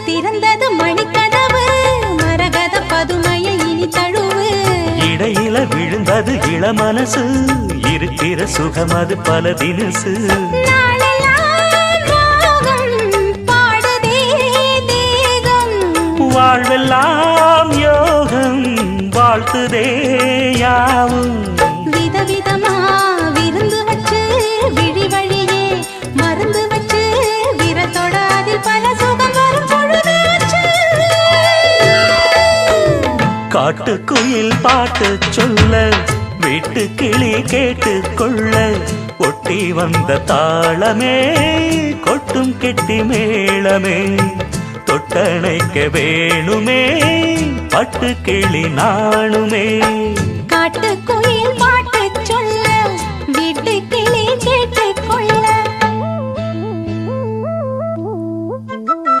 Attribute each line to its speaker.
Speaker 1: திறந்தது மணிக்கதவு மரகத பதுமையை இனி தழுவு
Speaker 2: இடையில விழுந்தது இளமனசு இருக்கிற சுகம் அது பல தினசு வாழ்வெல்லாம் யோகம் வாழ்த்துதே யாவும்
Speaker 1: விதவிதமா விருந்து வச்சு விழி வழியே மருந்து வச்சு விரத்தோட அதில் பல சுகம் வரும் பொழுதாச்சு
Speaker 2: காட்டுக்குயில் பாட்டு சொல்ல வீட்டு கிளி கேட்டு கொள்ள ஒட்டி வந்த தாளமே கொட்டும் கெட்டி மேளமே தொட்டணைக்க வேணுமே பட்டு கிளி நாணுமே
Speaker 1: காட்டுக்குயில் பாட்டு சொல்ல வீட்டு கிளி கேட்டு கொள்ள